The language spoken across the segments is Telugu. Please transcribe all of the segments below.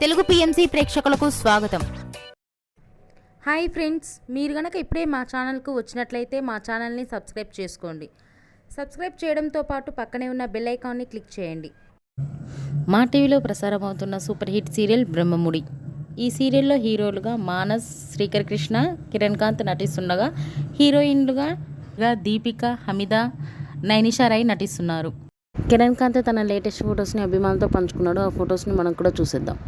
తెలుగు పిఎంసి ప్రేక్షకులకు స్వాగతం. హాయ్ ఫ్రెండ్స్, మీరు గనక ఇప్పుడే మా ఛానల్కు వచ్చినట్లయితే మా ఛానల్ని సబ్స్క్రైబ్ చేసుకోండి. సబ్స్క్రైబ్ చేయడంతో పాటు పక్కనే ఉన్న బెల్ ఐకాన్ని క్లిక్ చేయండి. మా టీవీలో ప్రసారం అవుతున్న సూపర్ హిట్ సీరియల్ బ్రహ్మముడి. ఈ సీరియల్లో హీరోలుగా మానస్, శ్రీకర్ కృష్ణ, కిరణ్ కాంత్ నటిస్తుండగా హీరోయిన్లుగా దీపిక, హమీద, నైనిషా రాయ్ నటిస్తున్నారు. కిరణ్ కాంత్ తన లేటెస్ట్ ఫొటోస్ని అభిమానులతో పంచుకున్నాడు. ఆ ఫొటోస్ని మనం కూడా చూసేద్దాం.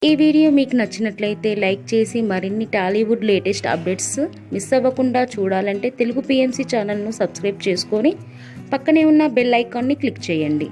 ఈ వీడియో మీకు నచ్చినట్లయితే లైక్ చేసి మరిన్ని టాలీవుడ్ లేటెస్ట్ అప్డేట్స్ మిస్ అవ్వకుండా చూడాలంటే తెలుగు పిఎంసి ఛానల్ను సబ్స్క్రైబ్ చేసుకొని పక్కనే ఉన్న బెల్ ఐకాన్ని క్లిక్ చేయండి.